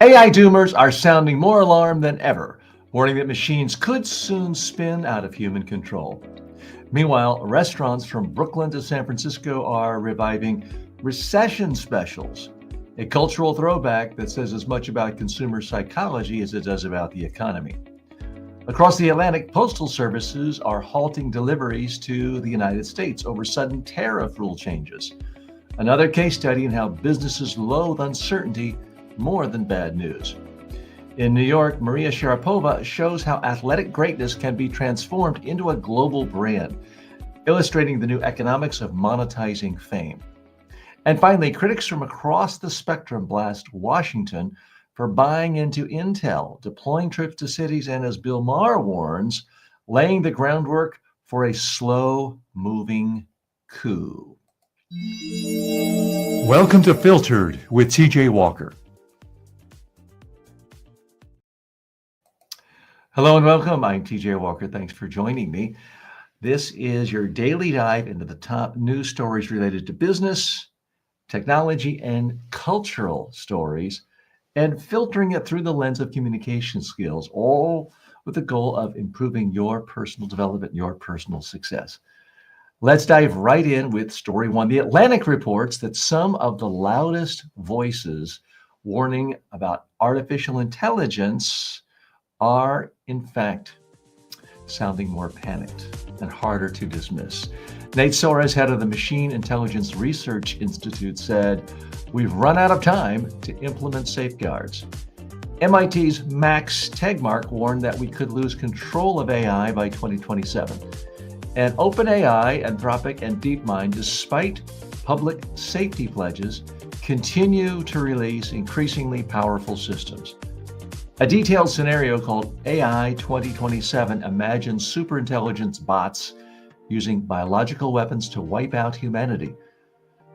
AI doomers are sounding more alarmed than ever, warning that machines could soon spin out of human control. Meanwhile, restaurants from Brooklyn to San Francisco are reviving recession specials, a cultural throwback that says as much about consumer psychology as it does about the economy. Across the Atlantic, postal services are halting deliveries to the United States over sudden tariff rule changes. Another case study in how businesses loathe uncertainty more than bad news. In New York, Maria Sharapova shows how athletic greatness can be transformed into a global brand, illustrating the new economics of monetizing fame. And finally, critics from across the spectrum blast Washington for buying into Intel, deploying troops to cities, and as Bill Maher warns, laying the groundwork for a slow moving coup. Welcome to Filtered with TJ Walker. Hello and welcome. I'm TJ Walker. Thanks for joining me. This is your daily dive into the top news stories related to business, technology, and cultural stories, and filtering it through the lens of communication skills, all with the goal of improving your personal development, your personal success. Let's dive right in with story one. The Atlantic reports that some of the loudest voices warning about artificial intelligence are, in fact, sounding more panicked and harder to dismiss. Nate Soares, head of the Machine Intelligence Research Institute, said, "We've run out of time to implement safeguards." MIT's Max Tegmark warned that we could lose control of AI by 2027. And OpenAI, Anthropic, and DeepMind, despite public safety pledges, continue to release increasingly powerful systems. A detailed scenario called AI 2027 imagines superintelligence bots using biological weapons to wipe out humanity.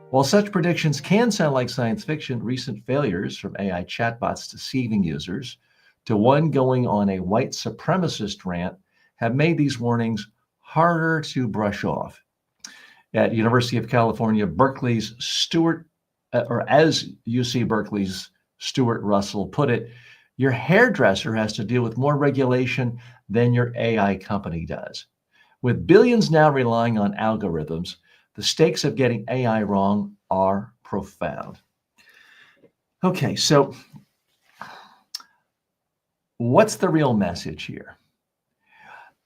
While such predictions can sound like science fiction, recent failures, from AI chatbots deceiving users to one going on a white supremacist rant, have made these warnings harder to brush off. At University of California, Berkeley's Stuart, or as UC Berkeley's Stuart Russell put it, your hairdresser has to deal with more regulation than your AI company does. With billions now relying on algorithms, the stakes of getting AI wrong are profound. Okay, so what's the real message here?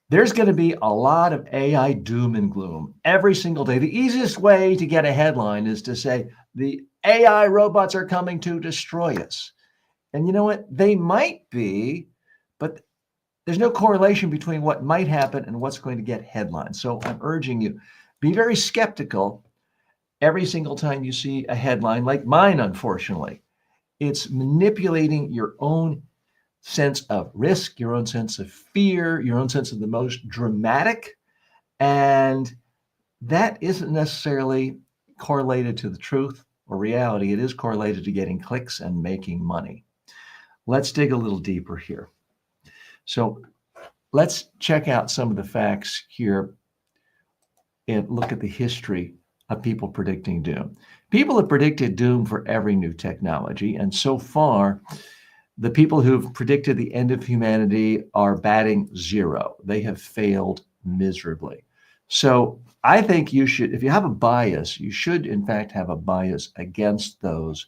There's going to be a lot of AI doom and gloom every single day. The easiest way to get a headline is to say, the AI robots are coming to destroy us. And you know what? They might be, but there's no correlation between what might happen and what's going to get headlines. So I'm urging you, be very skeptical every single time you see a headline like mine, unfortunately. It's manipulating your own sense of risk, your own sense of fear, your own sense of the most dramatic. And that isn't necessarily correlated to the truth or reality. It is correlated to getting clicks and making money. Let's dig a little deeper here. So let's check out some of the facts here and look at the history of people predicting doom. People have predicted doom for every new technology, and so far, the people who've predicted the end of humanity are batting zero. They have failed miserably. So I think you should, if you have a bias, you should in fact have a bias against those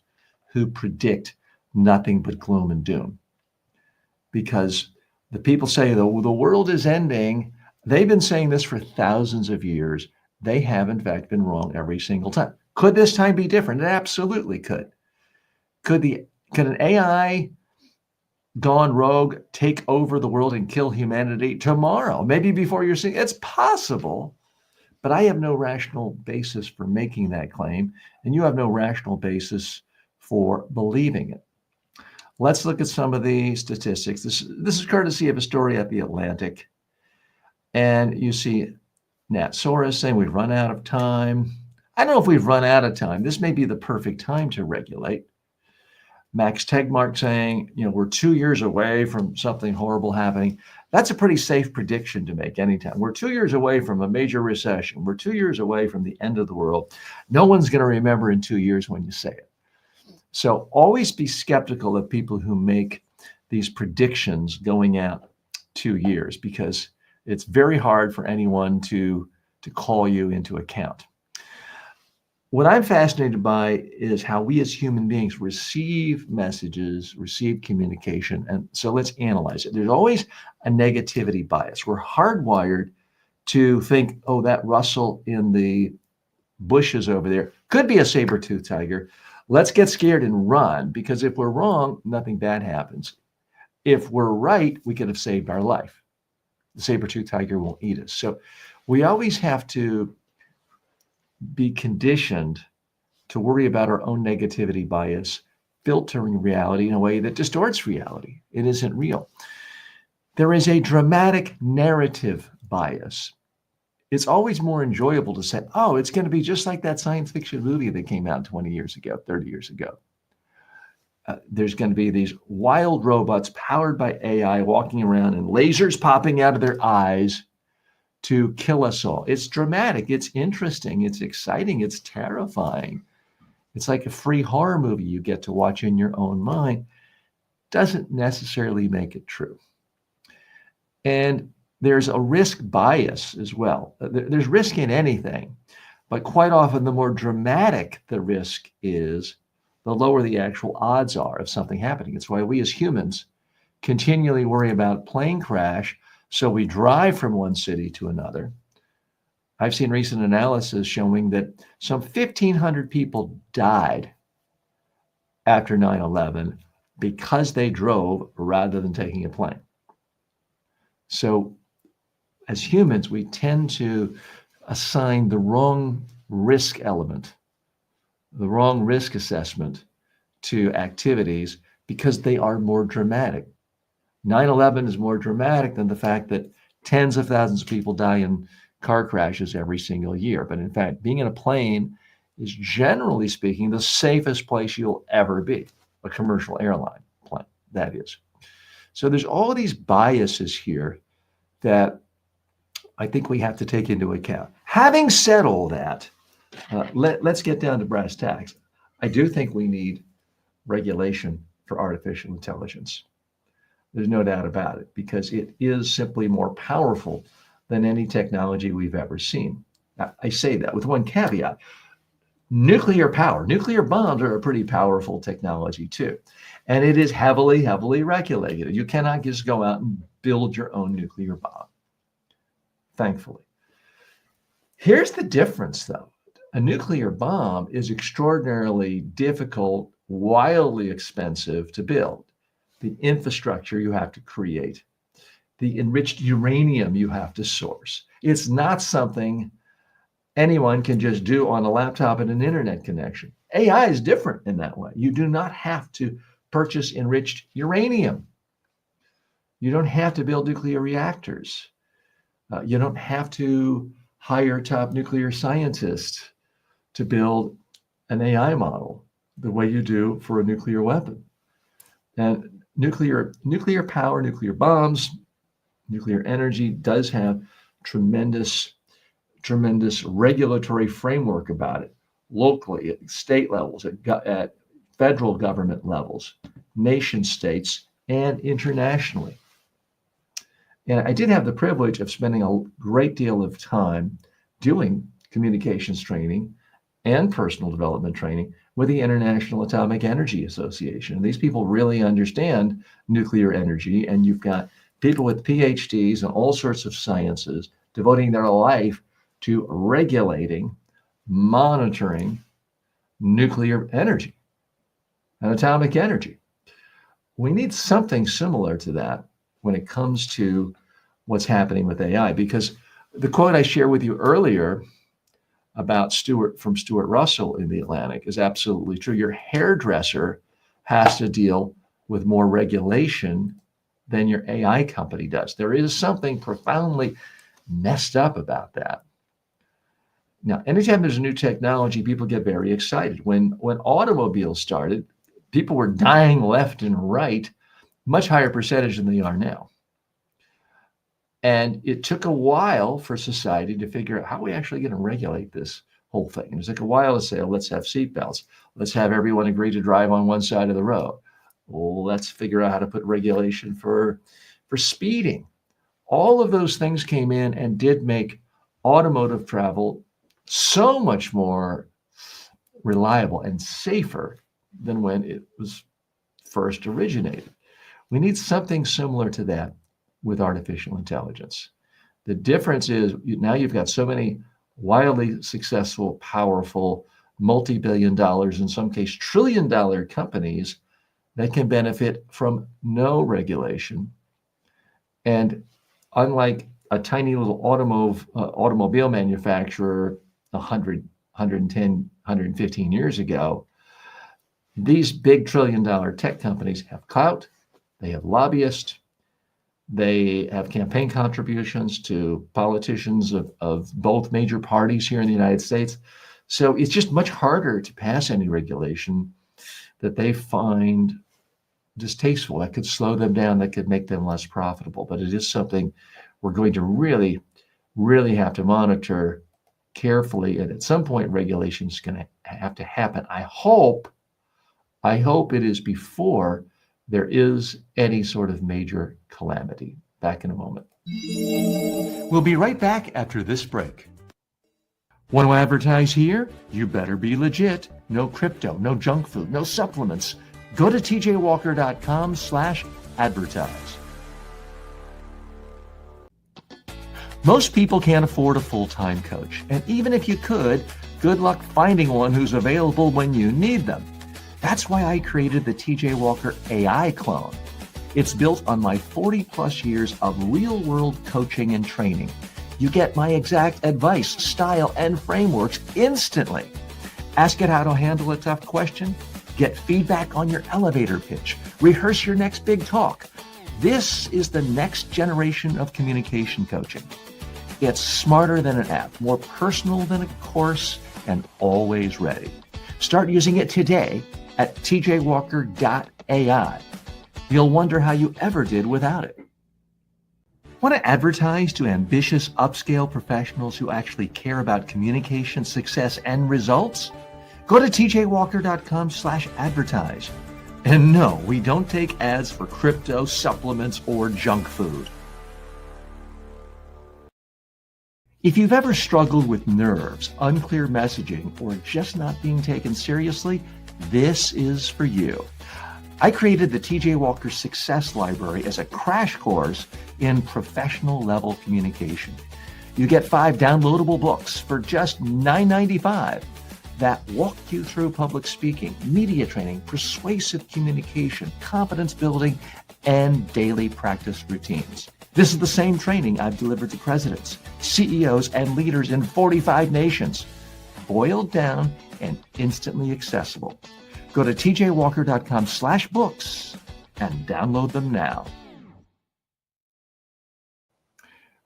who predict nothing but gloom and doom. Because the people say the world is ending. They've been saying this for thousands of years. They have in fact been wrong every single time. Could this time be different? It absolutely could. Could an AI gone rogue take over the world and kill humanity tomorrow? Maybe before you're seeing it's possible, but I have no rational basis for making that claim, and you have no rational basis for believing it. Let's look at some of the statistics. This is courtesy of a story at The Atlantic. And you see Nat Soares saying we've run out of time. I don't know if we've run out of time. This may be the perfect time to regulate. Max Tegmark saying, we're 2 years away from something horrible happening. That's a pretty safe prediction to make anytime. We're 2 years away from a major recession. We're 2 years away from the end of the world. No one's going to remember in 2 years when you say it. So always be skeptical of people who make these predictions going out 2 years, because it's very hard for anyone to call you into account. What I'm fascinated by is how we as human beings receive messages, receive communication. And so let's analyze it. There's always a negativity bias. We're hardwired to think, oh, that rustle in the bushes over there could be a saber-toothed tiger. Let's get scared and run, because if we're wrong, nothing bad happens. If we're right, we could have saved our life. The saber-toothed tiger won't eat us. So we always have to be conditioned to worry about our own negativity bias, filtering reality in a way that distorts reality. It isn't real. There is a dramatic narrative bias. It's always more enjoyable to say, oh, it's going to be just like that science fiction movie that came out 20 years ago, 30 years ago. There's going to be these wild robots powered by AI walking around and lasers popping out of their eyes to kill us all. It's dramatic. It's interesting. It's exciting. It's terrifying. It's like a free horror movie you get to watch in your own mind. Doesn't necessarily make it true. And there's a risk bias as well. There's risk in anything, but quite often the more dramatic the risk is, the lower the actual odds are of something happening. It's why we as humans continually worry about plane crash, so we drive from one city to another. I've seen recent analysis showing that some 1,500 people died after 9/11 because they drove rather than taking a plane. So as humans, we tend to assign the wrong risk element, the wrong risk assessment to activities because they are more dramatic. 9/11 is more dramatic than the fact that tens of thousands of people die in car crashes every single year. But in fact, being in a plane is, generally speaking, the safest place you'll ever be, a commercial airline plane, that is. So there's all of these biases here that I think we have to take into account. Having said all that, let's get down to brass tacks. I do think we need regulation for artificial intelligence. There's no doubt about it, because it is simply more powerful than any technology we've ever seen. Now, I say that with one caveat. Nuclear power, nuclear bombs are a pretty powerful technology too. And it is heavily, heavily regulated. You cannot just go out and build your own nuclear bomb, thankfully. Here's the difference, though. A nuclear bomb is extraordinarily difficult, wildly expensive to build. The infrastructure you have to create, the enriched uranium you have to source. It's not something anyone can just do on a laptop and an internet connection. AI is different in that way. You do not have to purchase enriched uranium. You don't have to build nuclear reactors. You don't have to hire top nuclear scientists to build an AI model the way you do for a nuclear weapon. And nuclear power, nuclear bombs, nuclear energy does have tremendous regulatory framework about it, locally, at state levels, at federal government levels, nation states, and internationally. And I did have the privilege of spending a great deal of time doing communications training and personal development training with the International Atomic Energy Association. And these people really understand nuclear energy, and you've got people with PhDs in all sorts of sciences devoting their life to regulating, monitoring nuclear energy and atomic energy. We need something similar to that when it comes to what's happening with AI, because the quote I shared with you earlier about Stuart Russell in The Atlantic is absolutely true. Your hairdresser has to deal with more regulation than your AI company does. There is something profoundly messed up about that. Now, anytime there's a new technology, people get very excited. When automobiles started, people were dying left and right, much higher percentage than they are now. And it took a while for society to figure out how are we actually going to regulate this whole thing. It was like a while to say, oh, let's have seatbelts. Let's have everyone agree to drive on one side of the road. Well, let's figure out how to put regulation for speeding. All of those things came in and did make automotive travel so much more reliable and safer than when it was first originated. We need something similar to that with artificial intelligence. The difference is now you've got so many wildly successful, powerful, multi-billion dollars, in some case, trillion-dollar companies that can benefit from no regulation. And unlike a tiny little automobile manufacturer 100, 110, 115 years ago, these big trillion-dollar tech companies have clout, they have lobbyists, they have campaign contributions to politicians of both major parties here in the United States. So it's just much harder to pass any regulation that they find distasteful, that could slow them down, that could make them less profitable. But it is something we're going to really, really have to monitor carefully. And at some point, regulation is going to have to happen. I hope it is before there is any sort of major calamity. Back in a moment. We'll be right back after this break. Want to advertise here? You better be legit. No crypto, no junk food, no supplements. Go to tjwalker.com/advertise. Most people can't afford a full-time coach. And even if you could, good luck finding one who's available when you need them. That's why I created the TJ Walker AI clone. It's built on my 40 plus years of real-world coaching and training. You get my exact advice, style, and frameworks instantly. Ask it how to handle a tough question, get feedback on your elevator pitch, rehearse your next big talk. This is the next generation of communication coaching. It's smarter than an app, more personal than a course, and always ready. Start using it today at tjwalker.ai. You'll wonder how you ever did without it. Want to advertise to ambitious upscale professionals who actually care about communication, success, and results? Go to tjwalker.com/advertise. And no, we don't take ads for crypto, supplements, or junk food. If you've ever struggled with nerves, unclear messaging, or just not being taken seriously, this is for you. I created the TJ Walker Success Library as a crash course in professional level communication. You get 5 downloadable books for just $9.95 that walk you through public speaking, media training, persuasive communication, confidence building, and daily practice routines. This is the same training I've delivered to presidents, CEOs, and leaders in 45 nations, boiled down and instantly accessible. Go to tjwalker.com/books and download them now.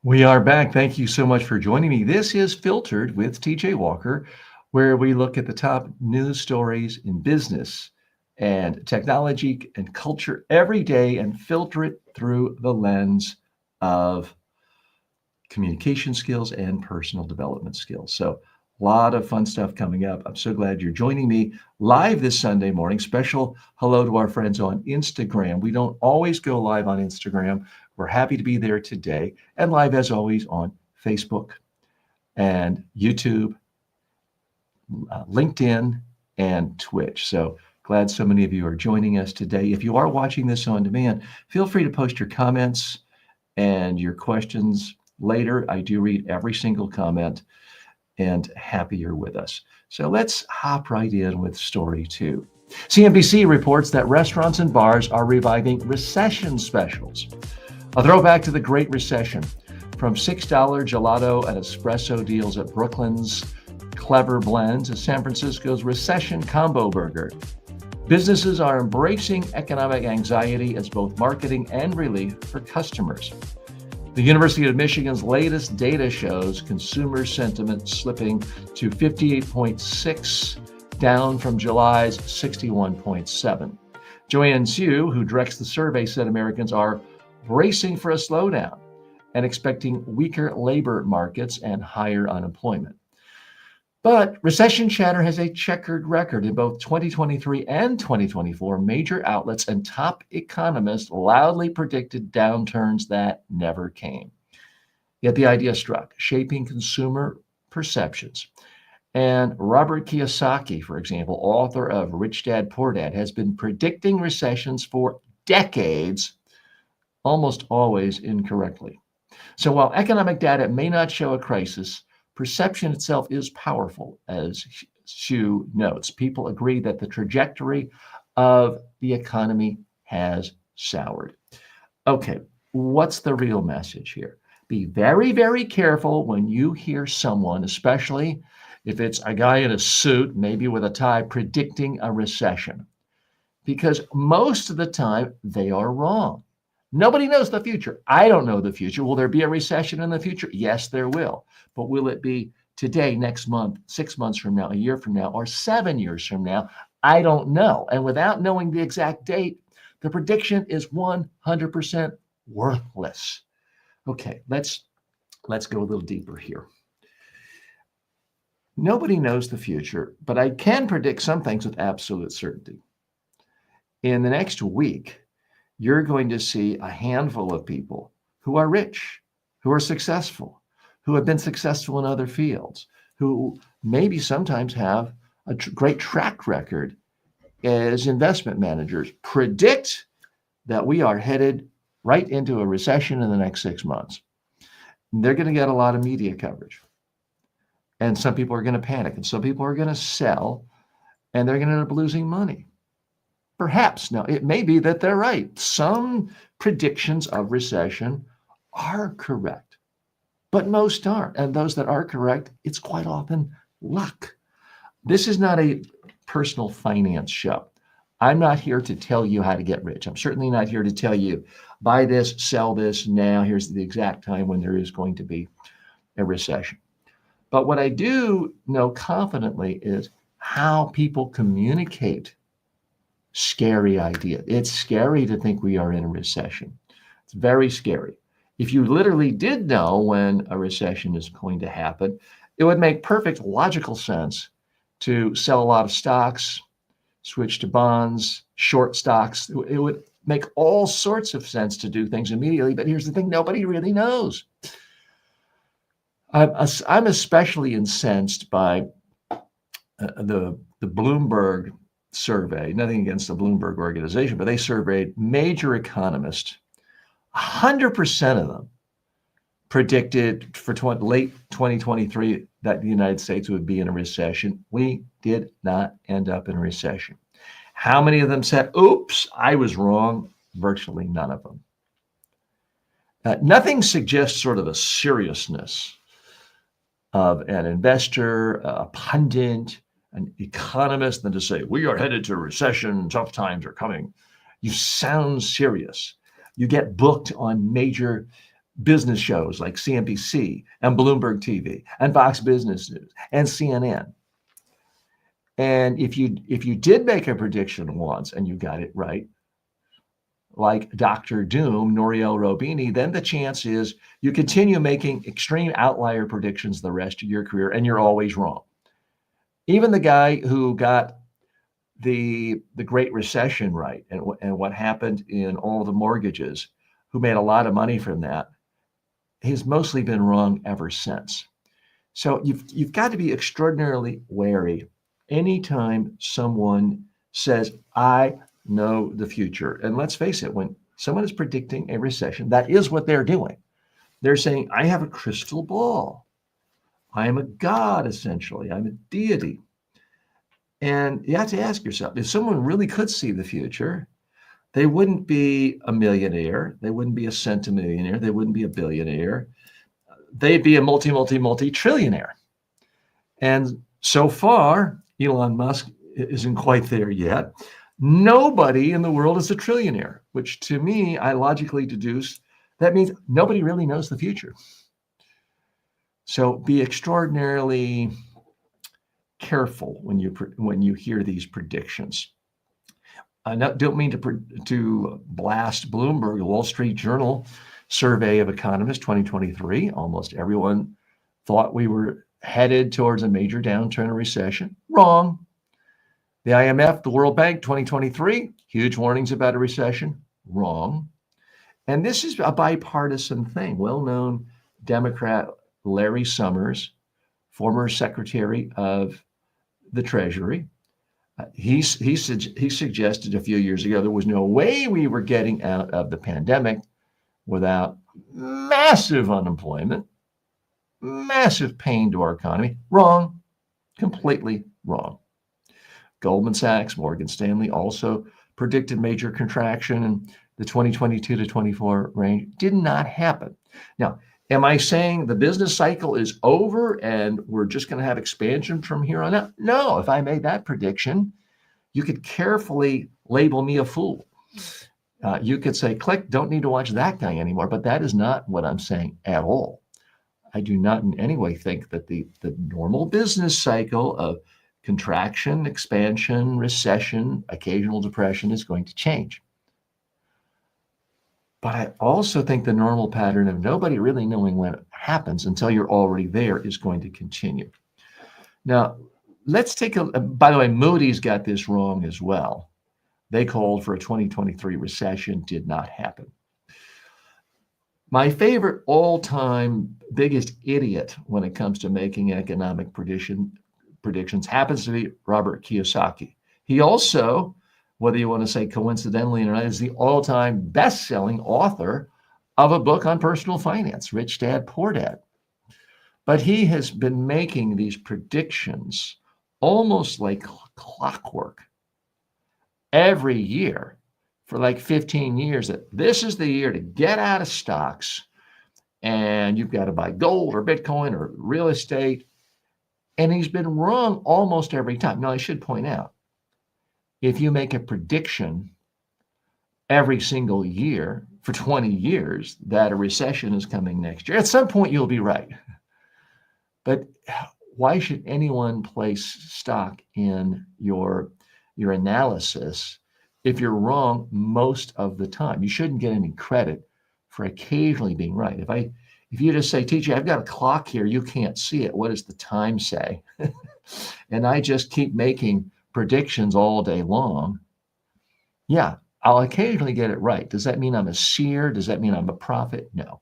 We are back. Thank you so much for joining me. This is Filtered with TJ Walker, where we look at the top news stories in business and technology and culture every day and filter it through the lens of communication skills and personal development skills. So a lot of fun stuff coming up. I'm so glad you're joining me live this Sunday morning. Special hello to our friends on Instagram. We don't always go live on Instagram. We're happy to be there today, and live as always on Facebook and YouTube, LinkedIn, and Twitch. So glad so many of you are joining us today. If you are watching this on demand, feel free to post your comments and your questions later. I do read every single comment, and happy you're with us. So let's hop right in with story 2. CNBC reports that restaurants and bars are reviving recession specials. A throwback to the Great Recession, from $6 gelato and espresso deals at Brooklyn's Clever Blends to San Francisco's Recession Combo Burger. Businesses are embracing economic anxiety as both marketing and relief for customers. The University of Michigan's latest data shows consumer sentiment slipping to 58.6, down from July's 61.7. Joanne Hsu, who directs the survey, said Americans are bracing for a slowdown and expecting weaker labor markets and higher unemployment. But recession chatter has a checkered record. In both 2023 and 2024, major outlets and top economists loudly predicted downturns that never came. Yet the idea struck, shaping consumer perceptions. And Robert Kiyosaki, for example, author of Rich Dad Poor Dad, has been predicting recessions for decades, almost always incorrectly. So while economic data may not show a crisis, perception itself is powerful, as Xu notes. People agree that the trajectory of the economy has soured. Okay, what's the real message here? Be very, very careful when you hear someone, especially if it's a guy in a suit, maybe with a tie, predicting a recession, because most of the time they are wrong. Nobody knows the future. I don't know the future. Will there be a recession in the future? Yes, there will. But will it be today, next month, 6 months from now, a year from now, or 7 years from now? I don't know. And without knowing the exact date, the prediction is 100% worthless. Okay, let's go a little deeper here. Nobody knows the future, but I can predict some things with absolute certainty. In the next week, you're going to see a handful of people who are rich, who are successful, who have been successful in other fields, who maybe sometimes have a great track record as investment managers, predict that we are headed right into a recession in the next 6 months. They're going to get a lot of media coverage. And some people are going to panic, and some people are going to sell, and they're going to end up losing money. Perhaps. Now, it may be that they're right. Some predictions of recession are correct, but most aren't. And those that are correct, it's quite often luck. This is not a personal finance show. I'm not here to tell you how to get rich. I'm certainly not here to tell you, buy this, sell this now. Here's the exact time when there is going to be a recession. But what I do know confidently is how people communicate scary idea. It's scary to think we are in a recession. It's very scary. If you literally did know when a recession is going to happen, it would make perfect logical sense to sell a lot of stocks, switch to bonds, short stocks. It would make all sorts of sense to do things immediately. But here's the thing, nobody really knows. I'm especially incensed by the Bloomberg survey, nothing against the Bloomberg organization, but they surveyed major economists. 100% of them predicted for late 2023 that the United States would be in a recession. We did not end up in a recession. How many of them said, oops, I was wrong? Virtually none of them. Nothing suggests sort of the seriousness of an investor, a pundit, an economist than to say, we are headed to a recession, tough times are coming. You sound serious. You get booked on major business shows like CNBC and Bloomberg TV and Fox Business News and CNN. And if you did make a prediction once and you got it right, like Dr. Doom, Nouriel Roubini, then the chance is you continue making extreme outlier predictions the rest of your career and you're always wrong. Even the guy who got the Great Recession right and what happened in all the mortgages, who made a lot of money from that, he's mostly been wrong ever since. So you've got to be extraordinarily wary anytime someone says, I know the future. And let's face it, when someone is predicting a recession, that is what they're doing. They're saying, I have a crystal ball. I am a god, essentially. I'm a deity. And you have to ask yourself, if someone really could see the future, they wouldn't be a millionaire. They wouldn't be a centimillionaire. They wouldn't be a billionaire. They'd be a multi-trillionaire. And so far, Elon Musk isn't quite there yet. Nobody in the world is a trillionaire, which to me, I logically deduce that means nobody really knows the future. So be extraordinarily careful when you hear these predictions. I don't mean to blast Bloomberg, the Wall Street Journal survey of economists 2023. Almost everyone thought we were headed towards a major downturn or recession. Wrong. The IMF, the World Bank, 2023, huge warnings about a recession. Wrong. And this is a bipartisan thing. Well-known Democrat Larry Summers, former Secretary of the Treasury, he suggested a few years ago there was no way we were getting out of the pandemic without massive unemployment, massive pain to our economy. Wrong. Completely wrong. Goldman Sachs, Morgan Stanley also predicted major contraction in the 2022 to 24 range. Did not happen. Now, am I saying the business cycle is over and we're just going to have expansion from here on out? No. If I made that prediction, you could carefully label me a fool. You could say, click, don't need to watch that guy anymore. But that is not what I'm saying at all. I do not in any way think that the normal business cycle of contraction, expansion, recession, occasional depression is going to change. But I also think the normal pattern of nobody really knowing when it happens until you're already there is going to continue. Now, let's take by the way, Moody's got this wrong as well. They called for a 2023 recession, did not happen. My favorite all-time biggest idiot when it comes to making economic predictions happens to be Robert Kiyosaki. He also, whether you want to say coincidentally or not, is the all-time best-selling author of a book on personal finance, Rich Dad, Poor Dad. But he has been making these predictions almost like clockwork every year for like 15 years, that this is the year to get out of stocks and you've got to buy gold or Bitcoin or real estate. And he's been wrong almost every time. Now, I should point out, if you make a prediction every single year for 20 years that a recession is coming next year, at some point you'll be right. But why should anyone place stock in your analysis if you're wrong most of the time? You shouldn't get any credit for occasionally being right. If you just say, teacher, I've got a clock here, you can't see it. What does the time say? And I just keep making predictions all day long. Yeah, I'll occasionally get it right. Does that mean I'm a seer? Does that mean I'm a prophet? No.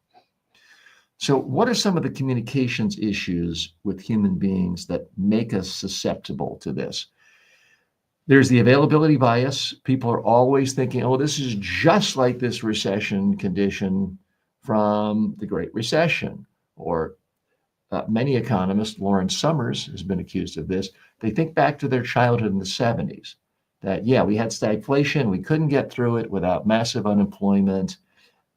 So what are some of the communications issues with human beings that make us susceptible to this? There's the availability bias. People are always thinking, oh, this is just like this recession condition from the Great Recession. Or many economists, Lawrence Summers has been accused of this. They think back to their childhood in the 70s, that, yeah, we had stagflation. We couldn't get through it without massive unemployment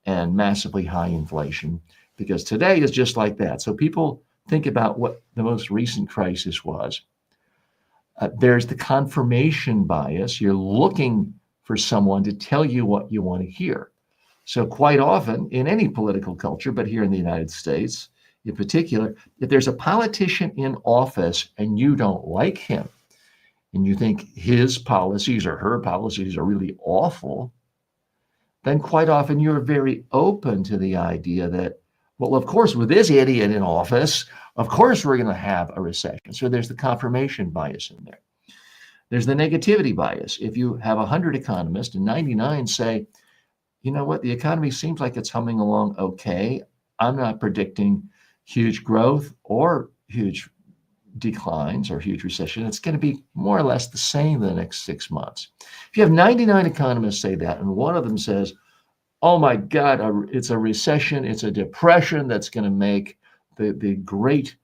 and massively high inflation, because today is just like that. So people think about what the most recent crisis was. There's the confirmation bias. You're looking for someone to tell you what you want to hear. So quite often in any political culture, but here in the United States in particular, if there's a politician in office and you don't like him, and you think his policies or her policies are really awful, then quite often you're very open to the idea that, well, of course, with this idiot in office, of course, we're going to have a recession. So there's the confirmation bias in there. There's the negativity bias. If you have 100 economists and 99 say, you know what, the economy seems like it's humming along okay. I'm not predicting huge growth or huge declines or huge recession. It's going to be more or less the same the next 6 months. If you have 99 economists say that, and one of them says, oh my God, it's a recession, it's a depression that's going to make the Great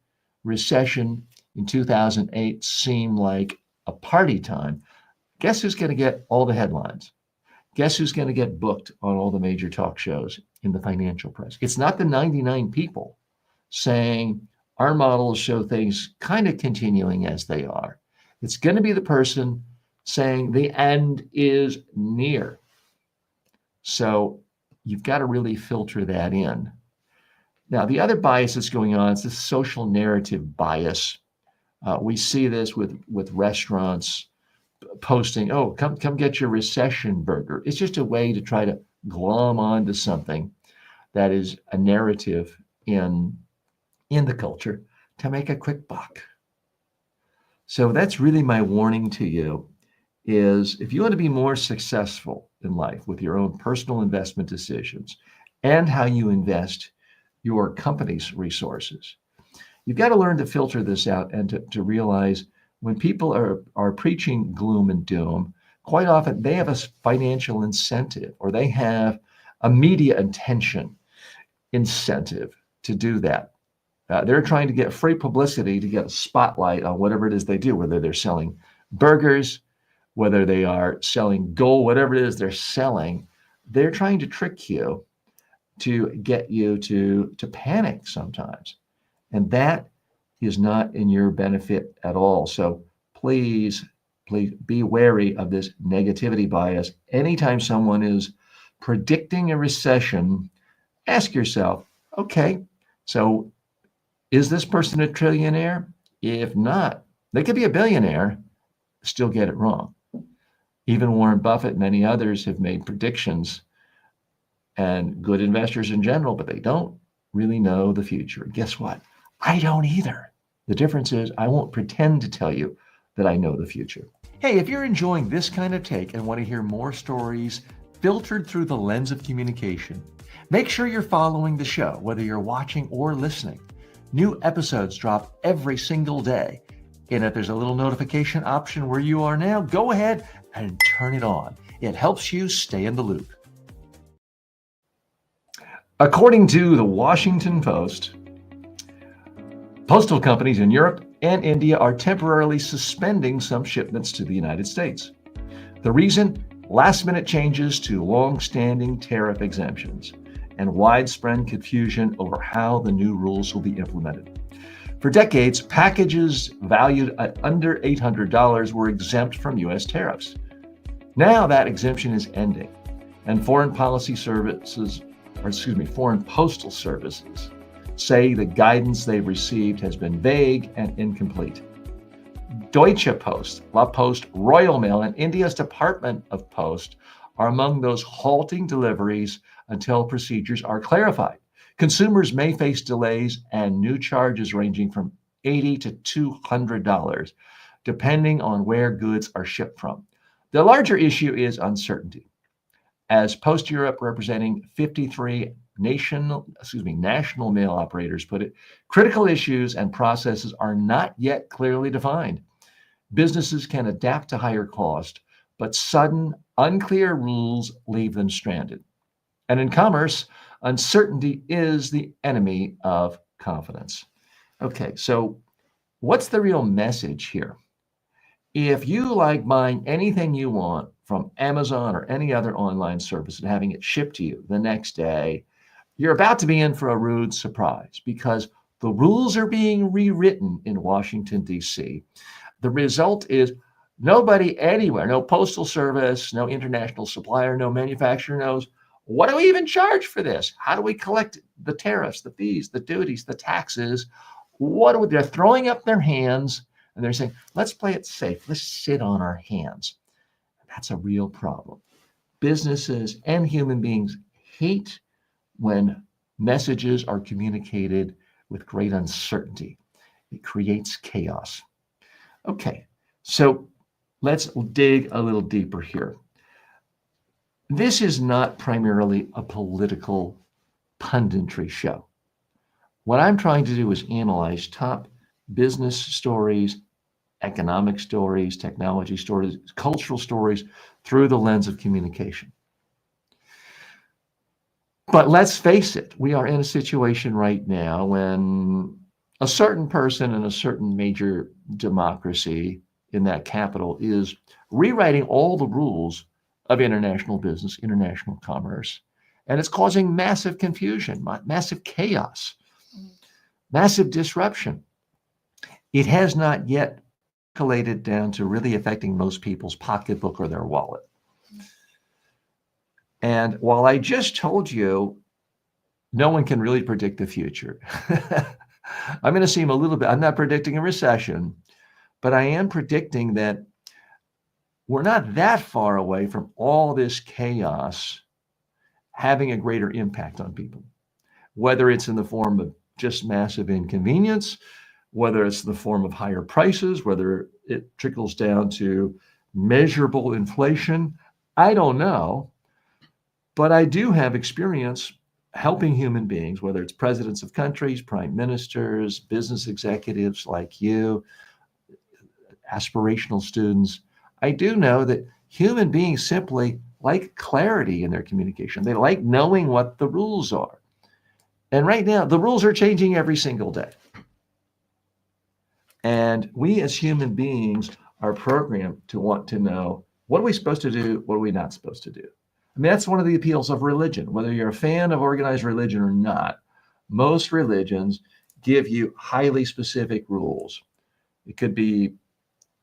Recession in 2008 seem like a party time, guess who's going to get all the headlines? Guess who's going to get booked on all the major talk shows in the financial press? It's not the 99 people saying our models show things kind of continuing as they are. It's going to be the person saying the end is near. So you've got to really filter that in. Now, the other bias that's going on is the social narrative bias. We see this with restaurants posting, oh, come get your recession burger. It's just a way to try to glom onto something that is a narrative in the culture to make a quick buck. So that's really my warning to you is if you want to be more successful in life with your own personal investment decisions and how you invest your company's resources, you've got to learn to filter this out and to realize when people are preaching gloom and doom, quite often they have a financial incentive or they have a media attention incentive to do that. They're trying to get free publicity to get a spotlight on whatever it is they do, whether they're selling burgers, whether they are selling gold, whatever it is they're selling. They're trying to trick you to get you to panic sometimes. And that is not in your benefit at all. So please be wary of this negativity bias. Anytime someone is predicting a recession, ask yourself, okay, so is this person a trillionaire? If not, they could be a billionaire, still get it wrong. Even Warren Buffett and many others have made predictions, and good investors in general, but they don't really know the future. And guess what? I don't either. The difference is I won't pretend to tell you that I know the future. Hey, if you're enjoying this kind of take and want to hear more stories filtered through the lens of communication, make sure you're following the show, whether you're watching or listening. New episodes drop every single day. And if there's a little notification option where you are now, go ahead and turn it on. It helps you stay in the loop. According to the Washington Post, postal companies in Europe and India are temporarily suspending some shipments to the United States. The reason? Last-minute changes to long-standing tariff exemptions and widespread confusion over how the new rules will be implemented. For decades, packages valued at under $800 were exempt from U.S. tariffs. Now that exemption is ending, and foreign postal services say the guidance they've received has been vague and incomplete. Deutsche Post, La Poste, Royal Mail, and India's Department of Post are among those halting deliveries until procedures are clarified. Consumers may face delays and new charges ranging from $80 to $200, depending on where goods are shipped from. The larger issue is uncertainty. As Post Europe, representing 53 national mail operators, put it, critical issues and processes are not yet clearly defined. Businesses can adapt to higher cost, but sudden, unclear rules leave them stranded. And in commerce, uncertainty is the enemy of confidence. Okay, so what's the real message here? If you like buying anything you want from Amazon or any other online service and having it shipped to you the next day, you're about to be in for a rude surprise because the rules are being rewritten in Washington, D.C. The result is nobody anywhere, no postal service, no international supplier, no manufacturer knows, what do we even charge for this? How do we collect the tariffs, the fees, the duties, the taxes? They're throwing up their hands and they're saying, let's play it safe. Let's sit on our hands. That's a real problem. Businesses and human beings hate when messages are communicated with great uncertainty. It creates chaos. Okay, so let's dig a little deeper here. This is not primarily a political punditry show. What I'm trying to do is analyze top business stories, economic stories, technology stories, cultural stories through the lens of communication. But let's face it, we are in a situation right now when a certain person in a certain major democracy in that capital is rewriting all the rules of international business, international commerce, and it's causing massive confusion, massive chaos, massive disruption. It has not yet escalated down to really affecting most people's pocketbook or their wallet. And while I just told you no one can really predict the future, I'm going to seem a little bit, I'm not predicting a recession, but I am predicting that we're not that far away from all this chaos having a greater impact on people, whether it's in the form of just massive inconvenience, whether it's in the form of higher prices, whether it trickles down to measurable inflation, I don't know. But I do have experience helping human beings, whether it's presidents of countries, prime ministers, business executives like you, aspirational students. I do know that human beings simply like clarity in their communication. They like knowing what the rules are. And right now, the rules are changing every single day. And we as human beings are programmed to want to know, what are we supposed to do? What are we not supposed to do? I mean, that's one of the appeals of religion. Whether you're a fan of organized religion or not, most religions give you highly specific rules. It could be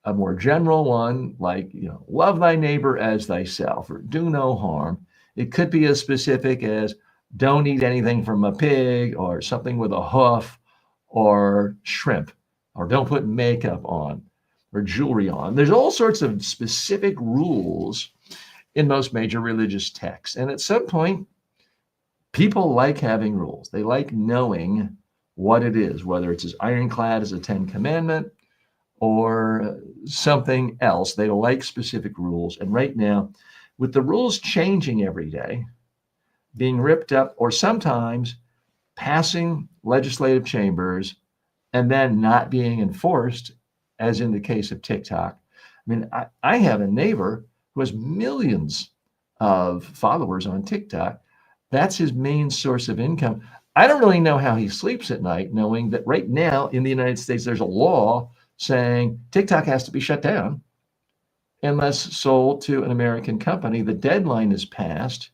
a more general one, like, love thy neighbor as thyself, or do no harm. It could be as specific as don't eat anything from a pig, or something with a hoof, or shrimp, or don't put makeup on or jewelry on. There's all sorts of specific rules in most major religious texts. And at some point, people like having rules. They like knowing what it is, whether it's as ironclad as a 10 Commandment or something else. They like specific rules. And right now, with the rules changing every day, being ripped up, or sometimes passing legislative chambers and then not being enforced, as in the case of TikTok. I mean, I have a neighbor who has millions of followers on TikTok. That's his main source of income. I don't really know how he sleeps at night, knowing that right now in the United States, there's a law saying TikTok has to be shut down unless sold to an American company. The deadline is passed,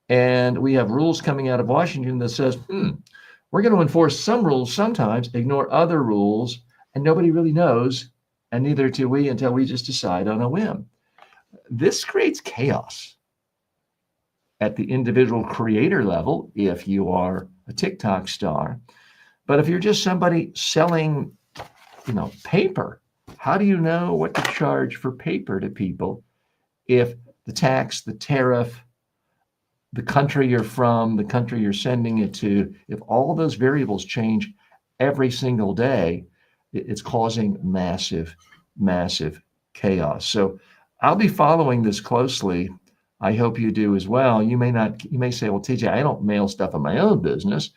and we have rules coming out of Washington that says, we're going to enforce some rules sometimes, ignore other rules, and nobody really knows, and neither do we until we just decide on a whim. This creates chaos at the individual creator level if you are a TikTok star. But if you're just somebody selling, paper, how do you know what to charge for paper to people if the tax, the tariff, the country you're from, the country you're sending it to, if all those variables change every single day, it's causing massive, massive chaos. So I'll be following this closely. I hope you do as well. You may say, well, TJ, I don't mail stuff in my own business.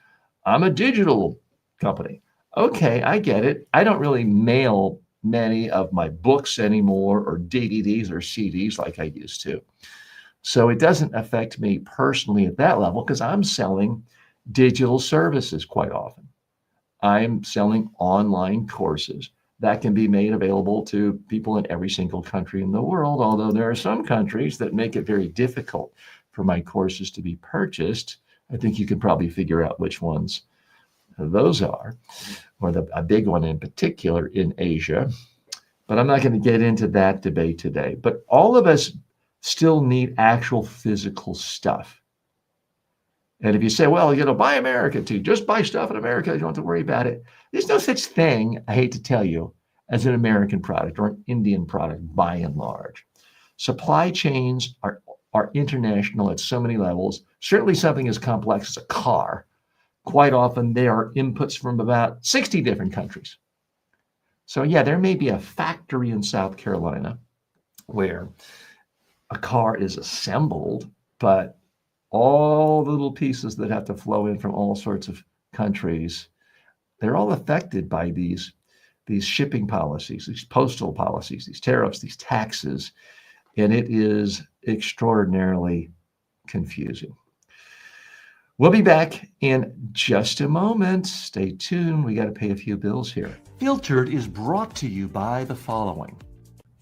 I'm a digital company. Okay, I get it. I don't really mail many of my books anymore, or DVDs or CDs like I used to. So it doesn't affect me personally at that level, because I'm selling digital services quite often. I'm selling online courses that can be made available to people in every single country in the world, although there are some countries that make it very difficult for my courses to be purchased. I think you can probably figure out which ones those are, or a big one in particular in Asia. But I'm not going to get into that debate today. But all of us still need actual physical stuff. And if you say, well, buy America too, just buy stuff in America, you don't have to worry about it. There's no such thing, I hate to tell you, as an American product or an Indian product by and large. Supply chains are international at so many levels. Certainly something as complex as a car, quite often there are inputs from about 60 different countries. So yeah, there may be a factory in South Carolina where a car is assembled, but all the little pieces that have to flow in from all sorts of countries, they're all affected by these shipping policies, these postal policies, these tariffs, these taxes, and it is extraordinarily confusing. We'll be back in just a moment. Stay tuned. We got to pay a few bills here. Filtered is brought to you by the following.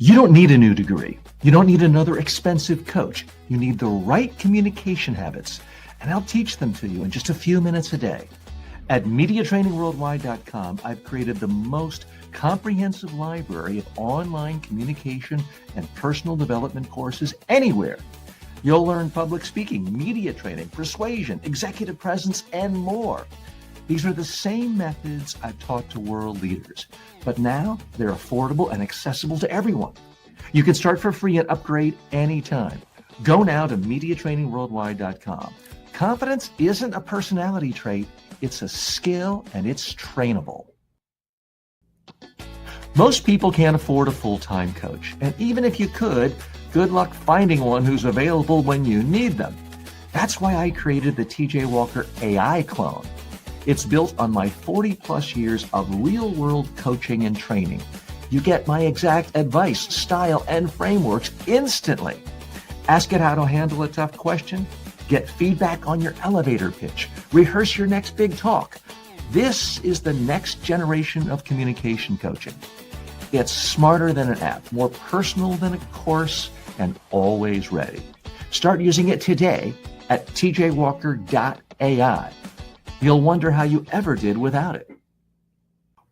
You don't need a new degree. You don't need another expensive coach. You need the right communication habits, and I'll teach them to you in just a few minutes a day. At MediaTrainingWorldwide.com, I've created the most comprehensive library of online communication and personal development courses anywhere. You'll learn public speaking, media training, persuasion, executive presence, and more. These are the same methods I've taught to world leaders, but now they're affordable and accessible to everyone. You can start for free and upgrade anytime. Go now to MediaTrainingWorldwide.com. Confidence isn't a personality trait, it's a skill, and it's trainable. Most people can't afford a full-time coach, and even if you could, good luck finding one who's available when you need them. That's why I created the TJ Walker AI clone. It's built on my 40 plus years of real-world coaching and training. You get my exact advice, style, and frameworks instantly. Ask it how to handle a tough question, get feedback on your elevator pitch, rehearse your next big talk. This is the next generation of communication coaching. It's smarter than an app, more personal than a course, and always ready. Start using it today at tjwalker.ai. You'll wonder how you ever did without it.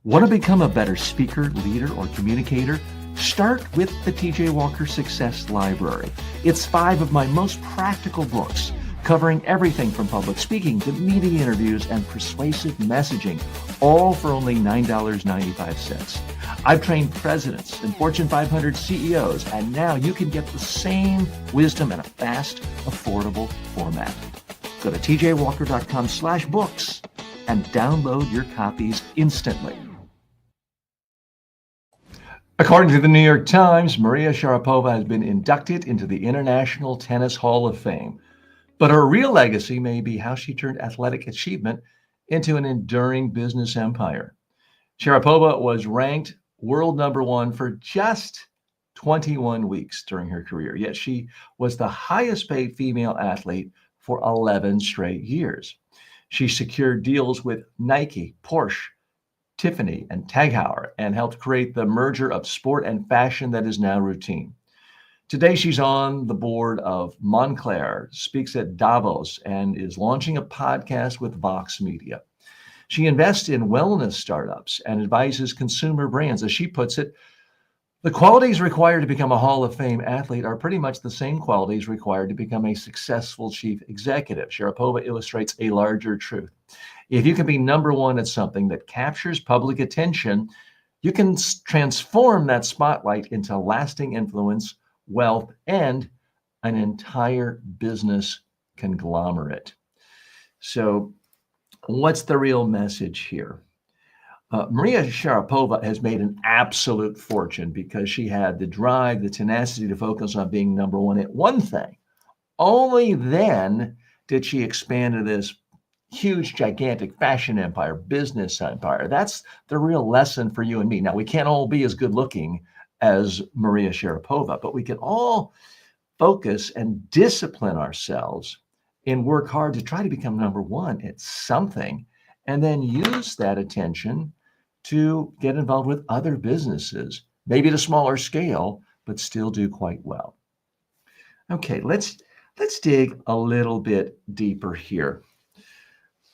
Want to become a better speaker, leader, or communicator? Start with the TJ Walker Success Library. It's 5 of my most practical books, covering everything from public speaking to media interviews and persuasive messaging, all for only $9.95. I've trained presidents and Fortune 500 CEOs, and now you can get the same wisdom in a fast, affordable format. Go to tjwalker.com/books and download your copies instantly. According to the New York Times, Maria Sharapova has been inducted into the International Tennis Hall of Fame. But her real legacy may be how she turned athletic achievement into an enduring business empire. Sharapova was ranked world number 1 for just 21 weeks during her career, yet she was the highest paid female athlete for 11 straight years. She secured deals with Nike, Porsche, Tiffany, and Tag Heuer, and helped create the merger of sport and fashion that is now routine. Today, she's on the board of Moncler, speaks at Davos, and is launching a podcast with Vox Media. She invests in wellness startups and advises consumer brands. As she puts it, the qualities required to become a Hall of Fame athlete are pretty much the same qualities required to become a successful chief executive. Sharapova illustrates a larger truth. If you can be number 1 at something that captures public attention, you can transform that spotlight into lasting influence, wealth, and an entire business conglomerate. So what's the real message here? Maria Sharapova has made an absolute fortune because she had the drive, the tenacity to focus on being number 1 at one thing. Only then did she expand to this huge, gigantic fashion empire, business empire. That's the real lesson for you and me. Now, we can't all be as good looking as Maria Sharapova, but we can all focus and discipline ourselves and work hard to try to become number 1 at something, and then use that attention to get involved with other businesses, maybe at a smaller scale, but still do quite well. Okay, let's dig a little bit deeper here.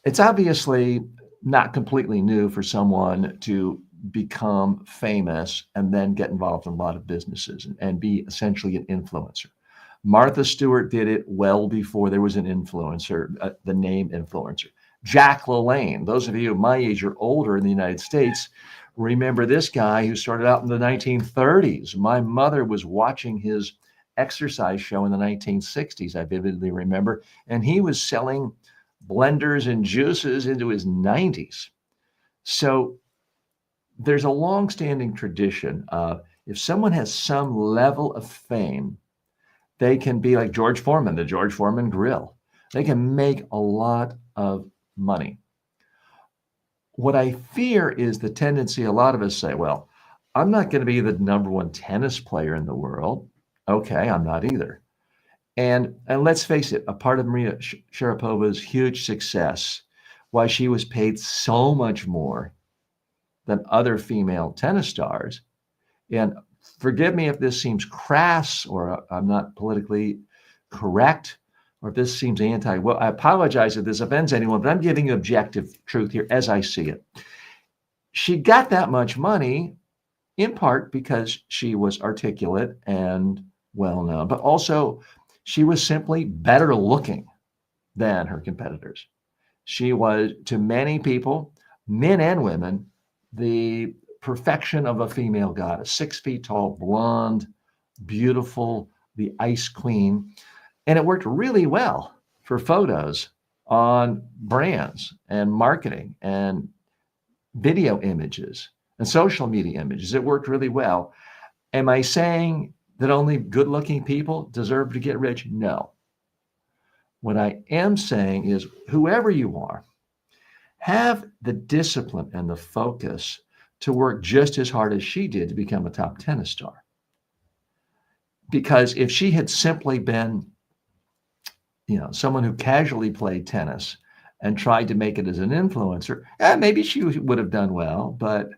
It's obviously not completely new for someone to become famous and then get involved in a lot of businesses and be essentially an influencer. Martha Stewart did it well before there was an influencer, the name influencer. Jack LaLanne, those of you my age or older in the United States, remember this guy who started out in the 1930s. My mother was watching his exercise show in the 1960s, I vividly remember, and he was selling blenders and juices into his 90s. So there's a long-standing tradition of if someone has some level of fame, they can be like George Foreman, the George Foreman Grill. They can make a lot of money. What I fear is the tendency a lot of us say, well, I'm not going to be the number 1 tennis player in the world. Okay, I'm not either. And let's face it, a part of Maria Sharapova's huge success, why she was paid so much more than other female tennis stars, and forgive me if this seems crass or I'm not politically correct, or if this seems well, I apologize if this offends anyone, but I'm giving you objective truth here as I see it. She got that much money in part because she was articulate and well-known, but also she was simply better looking than her competitors. She was, to many people, men and women, the perfection of a female goddess, 6 feet tall, blonde, beautiful, the ice queen. And it worked really well for photos on brands and marketing and video images. and social media images. It worked really well. Am I saying that only good-looking people deserve to get rich? No. What I am saying is whoever you are, have the discipline and the focus to work just as hard as she did to become a top tennis star. Because if she had simply been, someone who casually played tennis and tried to make it as an influencer, maybe she would have done well, but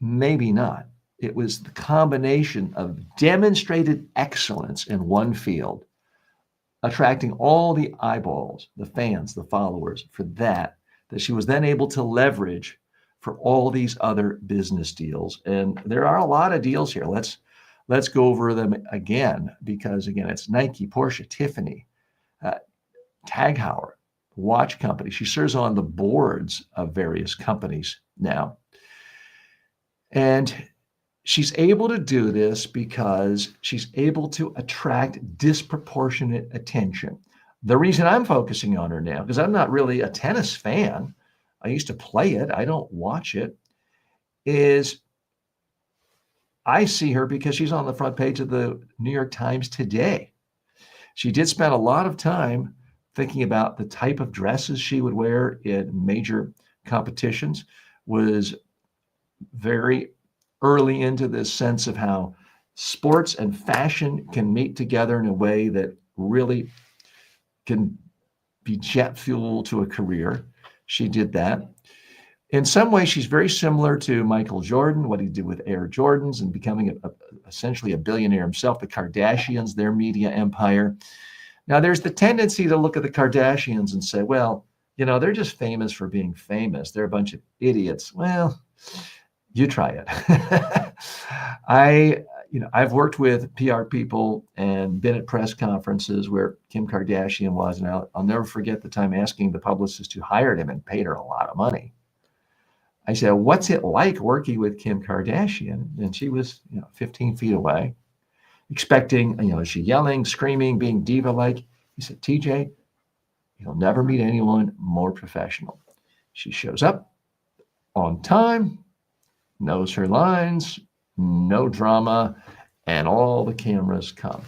maybe not. It was the combination of demonstrated excellence in one field, attracting all the eyeballs, the fans, the followers for that she was then able to leverage for all these other business deals. And there are a lot of deals here. Let's go over them again, because again, it's Nike, Porsche, Tiffany, Tag Heuer, watch company. She serves on the boards of various companies now. And she's able to do this because she's able to attract disproportionate attention. The reason I'm focusing on her now, because I'm not really a tennis fan, I used to play it, I don't watch it, is I see her because she's on the front page of the New York Times today. She did spend a lot of time thinking about the type of dresses she would wear in major competitions, was very early into this sense of how sports and fashion can meet together in a way that really can be jet fuel to a career. She did that. In some ways, she's very similar to Michael Jordan, what he did with Air Jordans and becoming essentially a billionaire himself, the Kardashians, their media empire. Now, there's the tendency to look at the Kardashians and say, well, they're just famous for being famous. They're a bunch of idiots. Well, you try it. I've worked with PR people and been at press conferences where Kim Kardashian was, and I'll never forget the time asking the publicist who hired him and paid her a lot of money. I said, what's it like working with Kim Kardashian? And she was 15 feet away, expecting, is she yelling, screaming, being diva-like? He said, TJ, you'll never meet anyone more professional. She shows up on time, knows her lines, no drama, and all the cameras come.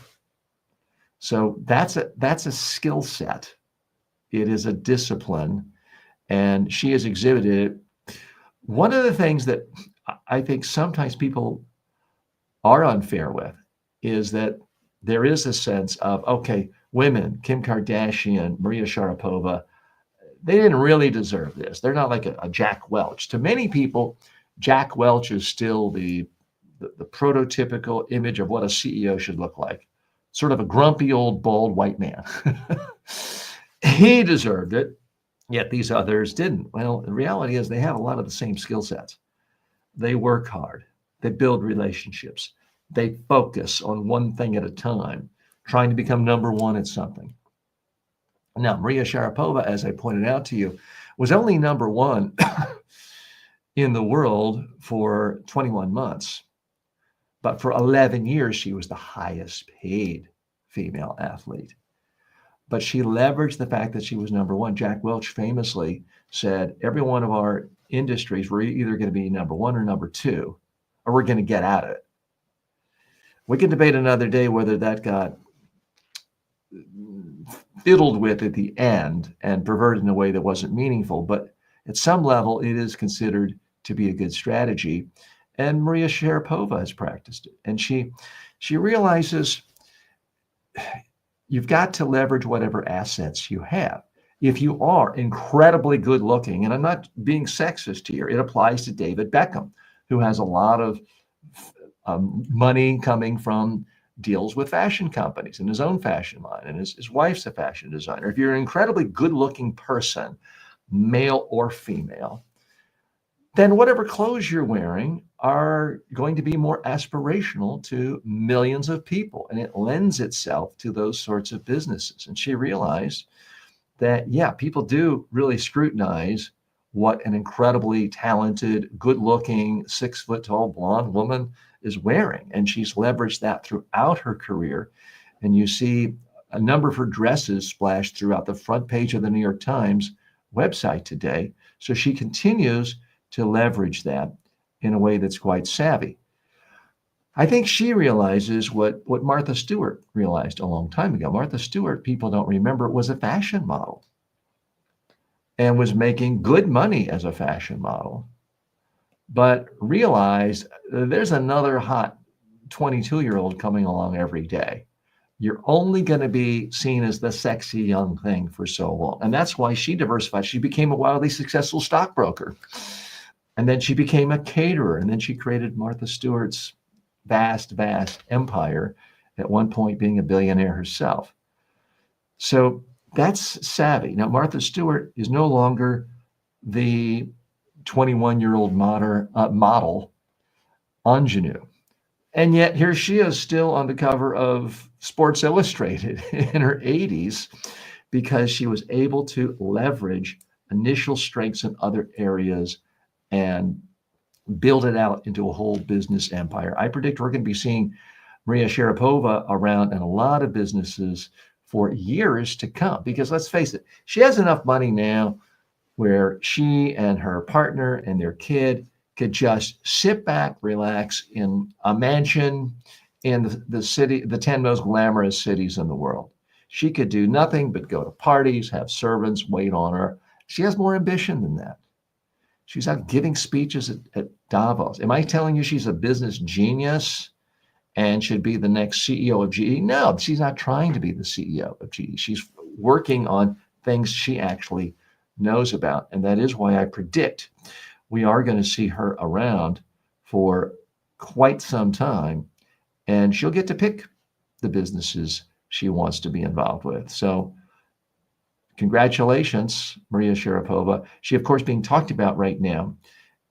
So that's a skill set. It is a discipline, and she has exhibited it. One of the things that I think sometimes people are unfair with is that there is a sense of, okay, women, Kim Kardashian, Maria Sharapova, they didn't really deserve this. They're not like a Jack Welch. To many people, Jack Welch is still the prototypical image of what a CEO should look like. Sort of a grumpy old bald white man. He deserved it, yet these others didn't. Well, the reality is they have a lot of the same skill sets. They work hard. They build relationships. They focus on one thing at a time, trying to become number one at something. Now, Maria Sharapova, as I pointed out to you, was only number one in the world for 21 months. But for 11 years, she was the highest paid female athlete. But she leveraged the fact that she was number one. Jack Welch famously said, every one of our industries, we're either going to be number one or number two, or we're going to get at it. We can debate another day whether that got fiddled with at the end and perverted in a way that wasn't meaningful. But at some level, it is considered to be a good strategy. And Maria Sharapova has practiced it. And she realizes you've got to leverage whatever assets you have. If you are incredibly good looking, and I'm not being sexist here, it applies to David Beckham, who has a lot of money coming from deals with fashion companies and his own fashion line, and his wife's a fashion designer. If you're an incredibly good looking person, male or female, then whatever clothes you're wearing are going to be more aspirational to millions of people. And it lends itself to those sorts of businesses. And she realized that, yeah, people do really scrutinize what an incredibly talented, good-looking, 6-foot-tall blonde woman is wearing. And she's leveraged that throughout her career. And you see a number of her dresses splashed throughout the front page of the New York Times website today. So she continues to leverage that in a way that's quite savvy. I think she realizes what Martha Stewart realized a long time ago. Martha Stewart, people don't remember, was a fashion model and was making good money as a fashion model, but realized there's another hot 22-year-old coming along every day. You're only going to be seen as the sexy young thing for so long. And that's why she diversified. She became a wildly successful stockbroker. And then she became a caterer. And then she created Martha Stewart's vast empire, at one point being a billionaire herself. So that's savvy. Now, Martha Stewart is no longer the 21-year-old model ingenue. And yet here she is still on the cover of Sports Illustrated in her 80s because she was able to leverage initial strengths in other areas and build it out into a whole business empire. I predict we're going to be seeing Maria Sharapova around in a lot of businesses for years to come, because let's face it, she has enough money now where she and her partner and their kid could just sit back, relax in a mansion in the city, the 10 most glamorous cities in the world. She could do nothing but go to parties, have servants wait on her. She has more ambition than that. She's out giving speeches at Davos. Am I telling you she's a business genius and should be the next CEO of GE? No, she's not trying to be the CEO of GE. She's working on things she actually knows about. And that is why I predict we are going to see her around for quite some time, and she'll get to pick the businesses she wants to be involved with. So congratulations, Maria Sharapova. She, of course, being talked about right now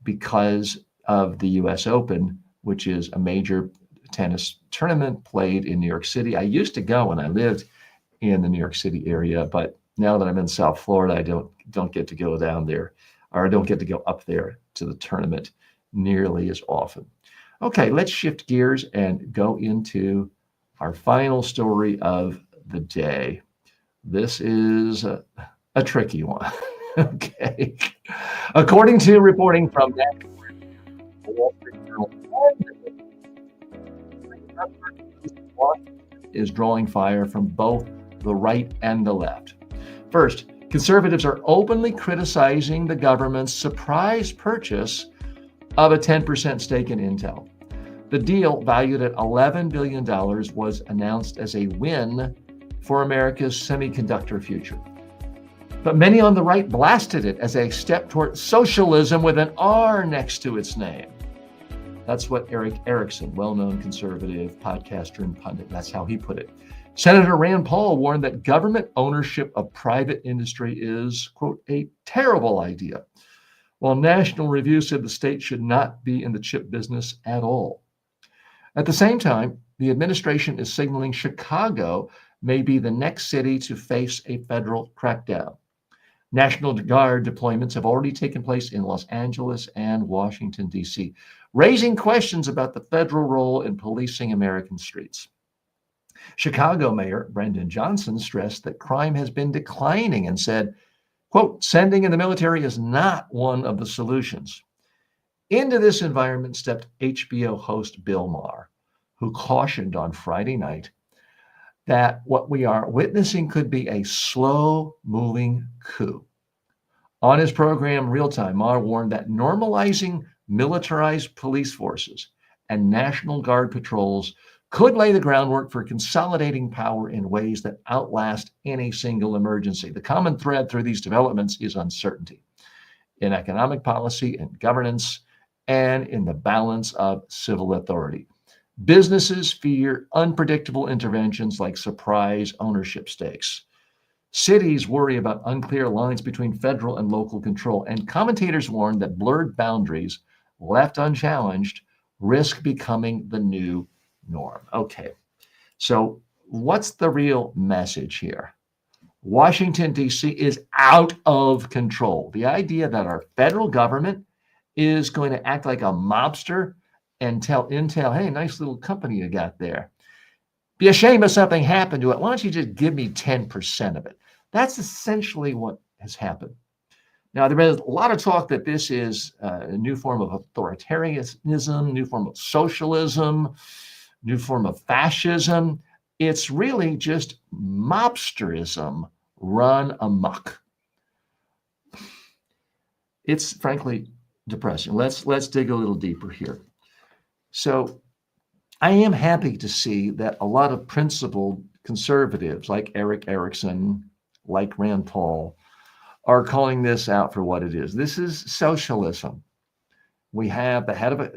because of the US Open, which is a major tennis tournament played in New York City. I used to go when I lived in the New York City area, but now that I'm in South Florida, I don't get to go down there, or I don't get to go up there to the tournament nearly as often. Okay, let's shift gears and go into our final story of the day. This is a tricky one. Okay. According to reporting from the Wall Street Journal, is drawing fire from both the right and the left. First, conservatives are openly criticizing the government's surprise purchase of a 10% stake in Intel. The deal, valued at $11 billion, was announced as a win for America's semiconductor future. But many on the right blasted it as a step toward socialism with an R next to its name. That's what Eric Erickson, well-known conservative podcaster and pundit, that's how he put it. Senator Rand Paul warned that government ownership of private industry is, quote, a terrible idea, while National Review said the state should not be in the chip business at all. At the same time, the administration is signaling Chicago may be the next city to face a federal crackdown. National Guard deployments have already taken place in Los Angeles and Washington, D.C., raising questions about the federal role in policing American streets. Chicago Mayor Brendan Johnson stressed that crime has been declining and said, quote, sending in the military is not one of the solutions. Into this environment stepped HBO host Bill Maher, who cautioned on Friday night that what we are witnessing could be a slow-moving coup. On his program, Real Time, Maher warned that normalizing militarized police forces and National Guard patrols could lay the groundwork for consolidating power in ways that outlast any single emergency. The common thread through these developments is uncertainty in economic policy and governance and in the balance of civil authority. Businesses fear unpredictable interventions like surprise ownership stakes. Cities worry about unclear lines between federal and local control, and commentators warn that blurred boundaries, left unchallenged, risk becoming the new norm. Okay, so what's the real message here? Washington, D.C. is out of control. The idea that our federal government is going to act like a mobster and tell Intel, hey, nice little company you got there. Be a shame if something happened to it. Why don't you just give me 10% of it? That's essentially what has happened. Now, there is a lot of talk that this is a new form of authoritarianism, new form of socialism, new form of fascism. It's really just mobsterism run amok. It's frankly depressing. Let's dig a little deeper here. So I am happy to see that a lot of principled conservatives like Eric Erickson, like Rand Paul, are calling this out for what it is. This is socialism. We have the head of it,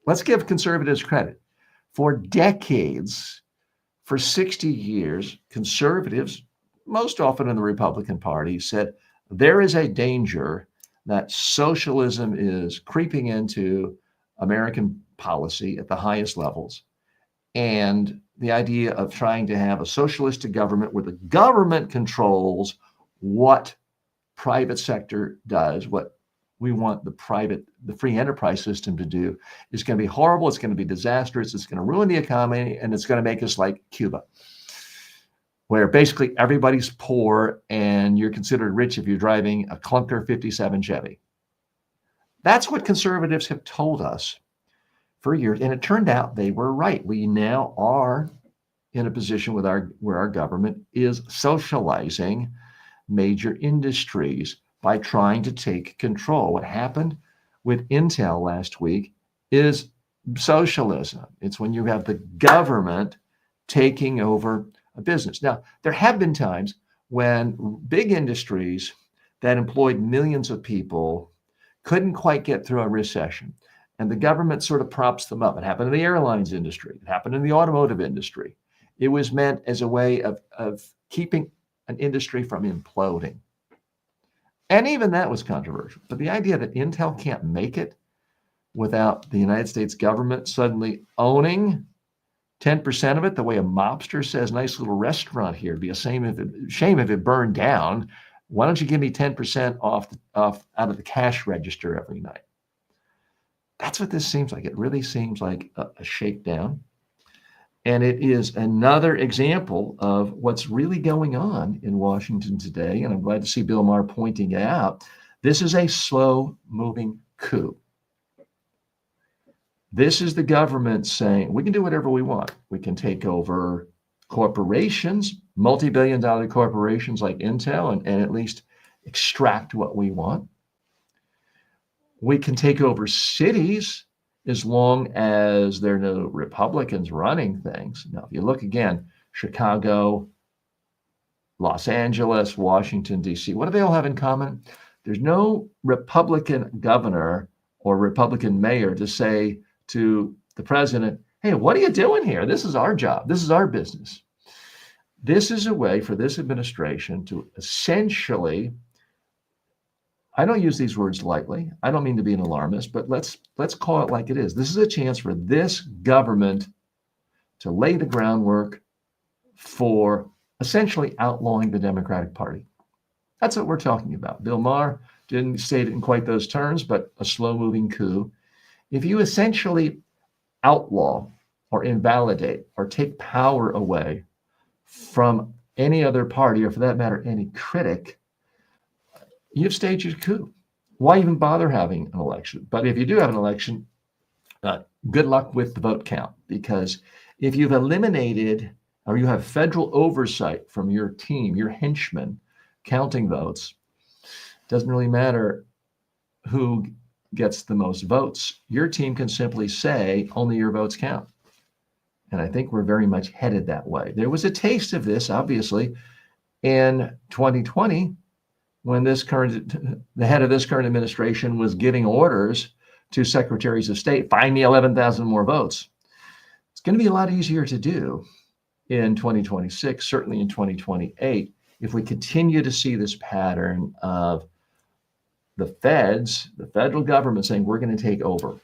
let's give conservatives credit. For decades, for 60 years, conservatives, most often in the Republican Party, said there is a danger that socialism is creeping into American policy at the highest levels. And the idea of trying to have a socialistic government where the government controls what private sector does, what we want the free enterprise system to do, is going to be horrible. It's going to be disastrous. It's going to ruin the economy, and it's going to make us like Cuba, where basically everybody's poor and you're considered rich if you're driving a clunker 57 Chevy. That's what conservatives have told us for years, and it turned out they were right. We now are in a position where our government is socializing major industries by trying to take control. What happened with Intel last week is socialism. It's when you have the government taking over a business. Now, there have been times when big industries that employed millions of people couldn't quite get through a recession, and the government sort of props them up. It happened in the airlines industry. It happened in the automotive industry. It was meant as a way of keeping an industry from imploding. And even that was controversial. But the idea that Intel can't make it without the United States government suddenly owning 10% of it, the way a mobster says, nice little restaurant here, it'd be a shame if it burned down. Why don't you give me 10% off out of the cash register every night? That's what this seems like. It really seems like a shakedown. And it is another example of what's really going on in Washington today. And I'm glad to see Bill Maher pointing it out. This is a slow-moving coup. This is the government saying, we can do whatever we want. We can take over corporations, multi-billion-dollar corporations like Intel, and at least extract what we want. We can take over cities as long as there are no Republicans running things. Now, if you look again, Chicago, Los Angeles, Washington, D.C., what do they all have in common? There's no Republican governor or Republican mayor to say to the president, hey, what are you doing here? This is our job. This is our business. This is a way for this administration to essentially, I don't use these words lightly. I don't mean to be an alarmist, but let's call it like it is. This is a chance for this government to lay the groundwork for essentially outlawing the Democratic Party. That's what we're talking about. Bill Maher didn't state it in quite those terms, but a slow-moving coup. If you essentially outlaw or invalidate or take power away from any other party, or for that matter, any critic, you've staged a coup. Why even bother having an election? But if you do have an election, good luck with the vote count, because if you've eliminated or you have federal oversight from your team, your henchmen counting votes, it doesn't really matter who gets the most votes. Your team can simply say only your votes count. And I think we're very much headed that way. There was a taste of this, obviously, in 2020, when the head of this current administration was giving orders to secretaries of state, find me 11,000 more votes. It's going to be a lot easier to do in 2026, certainly in 2028, if we continue to see this pattern of the federal government saying, we're going to take over.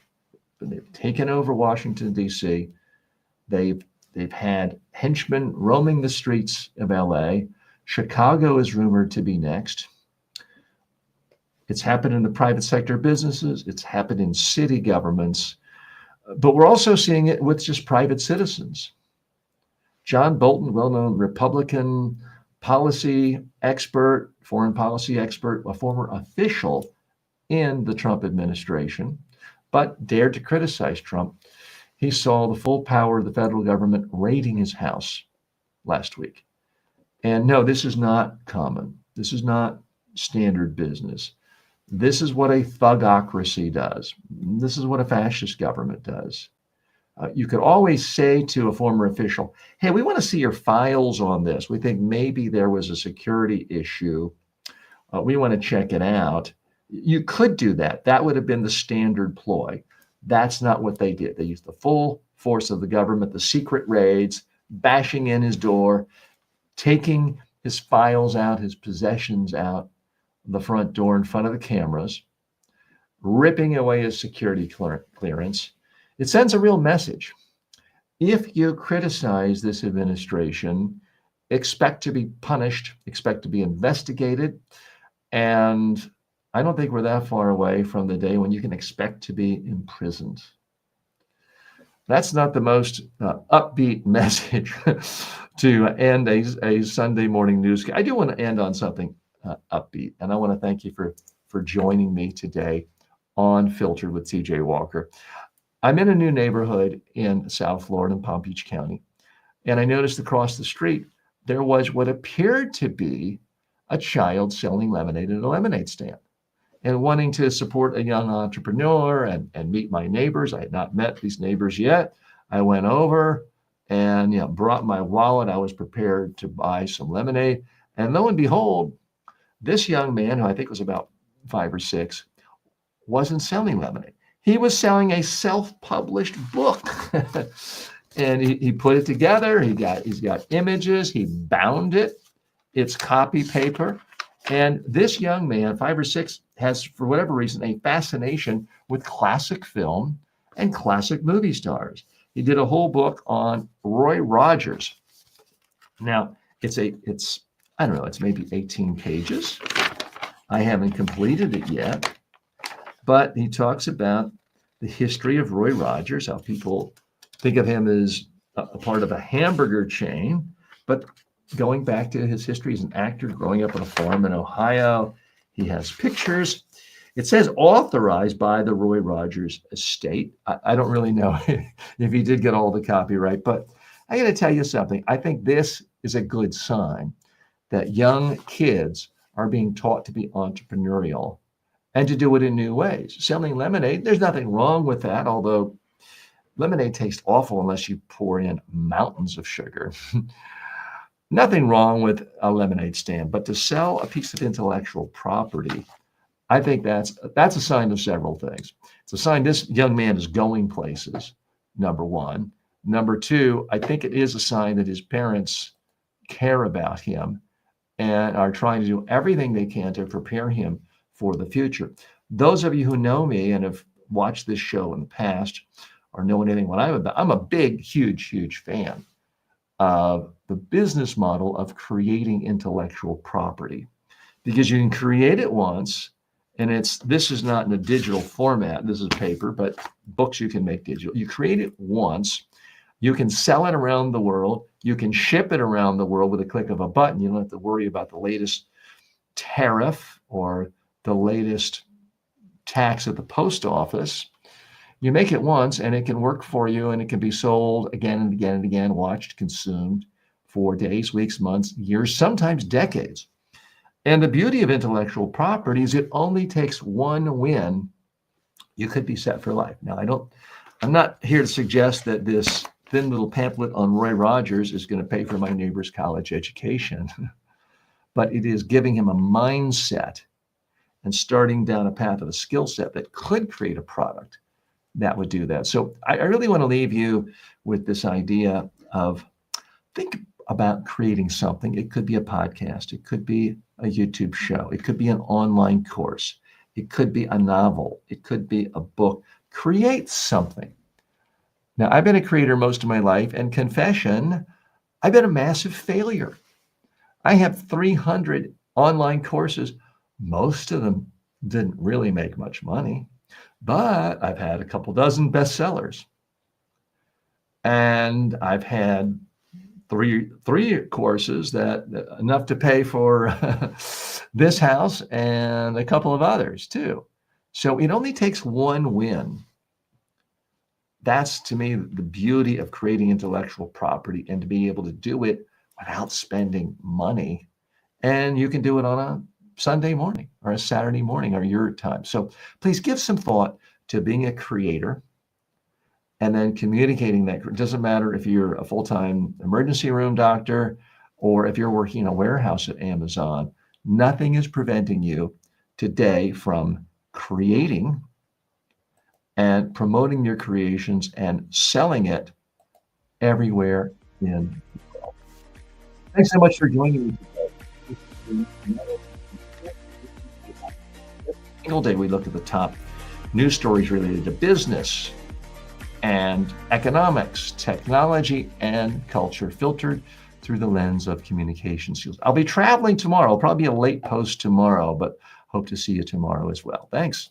And they've taken over Washington, D.C. They've had henchmen roaming the streets of L.A. Chicago is rumored to be next. It's happened in the private sector businesses. It's happened in city governments. But we're also seeing it with just private citizens. John Bolton, well-known Republican policy expert, foreign policy expert, a former official in the Trump administration, but dared to criticize Trump. He saw the full power of the federal government raiding his house last week. And no, this is not common. This is not standard business. This is what a thugocracy does. This is what a fascist government does. You could always say to a former official, hey, we want to see your files on this. We think maybe there was a security issue. We want to check it out. You could do that. That would have been the standard ploy. That's not what they did. They used the full force of the government, the secret raids, bashing in his door, taking his files out, his possessions out the front door in front of the cameras, ripping away his security clearance. It sends a real message. If you criticize this administration, expect to be punished, expect to be investigated. And I don't think we're that far away from the day when you can expect to be imprisoned. That's not the most upbeat message to end a Sunday morning news. I do want to end on something upbeat, and I want to thank you for joining me today on Filtered with TJ Walker. I'm in a new neighborhood in South Florida in Palm Beach County, and I noticed across the street there was what appeared to be a child selling lemonade at a lemonade stand. And wanting to support a young entrepreneur and meet my neighbors. I had not met these neighbors yet. I went over and brought my wallet. I was prepared to buy some lemonade. And lo and behold, this young man, who I think was about 5 or 6, wasn't selling lemonade. He was selling a self-published book. And he put it together. He's got images. He bound it. It's copy paper. And this young man, 5 or 6, has, for whatever reason, a fascination with classic film and classic movie stars. He did a whole book on Roy Rogers. Now, it's I don't know, it's maybe 18 pages. I haven't completed it yet, but he talks about the history of Roy Rogers, how people think of him as a part of a hamburger chain, but going back to his history as an actor, growing up on a farm in Ohio. He has pictures. It says authorized by the Roy Rogers estate. I don't really know if he did get all the copyright, but I got to tell you something. I think this is a good sign that young kids are being taught to be entrepreneurial and to do it in new ways. Selling lemonade, there's nothing wrong with that, although lemonade tastes awful unless you pour in mountains of sugar. Nothing wrong with a lemonade stand, but to sell a piece of intellectual property, I think that's a sign of several things. It's a sign this young man is going places, number one. Number two, I think it is a sign that his parents care about him and are trying to do everything they can to prepare him for the future. Those of you who know me and have watched this show in the past or know anything what I'm about, I'm a big, huge fan of the business model of creating intellectual property, because you can create it once, and this is not in a digital format. This is paper, but books you can make digital. You create it once, you can sell it around the world, you can ship it around the world with a click of a button. You don't have to worry about the latest tariff or the latest tax at the post office. You make it once and it can work for you, and it can be sold again and again and again, watched, consumed for days, weeks, months, years, sometimes decades. And the beauty of intellectual property is it only takes one win. You could be set for life. Now, I'm not here to suggest that this thin little pamphlet on Roy Rogers is going to pay for my neighbor's college education, but it is giving him a mindset and starting down a path of a skill set that could create a product that would do that. So I really want to leave you with this idea of think about creating something. It could be a podcast. It could be a YouTube show. It could be an online course. It could be a novel. It could be a book. Create something. Now, I've been a creator most of my life, and confession, I've been a massive failure. I have 300 online courses. Most of them didn't really make much money, but I've had a couple dozen bestsellers. And I've had three courses that enough to pay for this house and a couple of others too. So it only takes one win. That's to me the beauty of creating intellectual property, and to be able to do it without spending money. And you can do it on a Sunday morning or a Saturday morning or your time. So please give some thought to being a creator and then communicating that. It doesn't matter if you're a full-time emergency room doctor or if you're working in a warehouse at Amazon. Nothing is preventing you today from creating and promoting your creations and selling it everywhere in the world. Thanks so much for joining me today. Every single day we look at the top news stories related to business and economics, technology, and culture, filtered through the lens of communication skills. I'll be traveling tomorrow. I'll probably be a late post tomorrow, but hope to see you tomorrow as well. Thanks.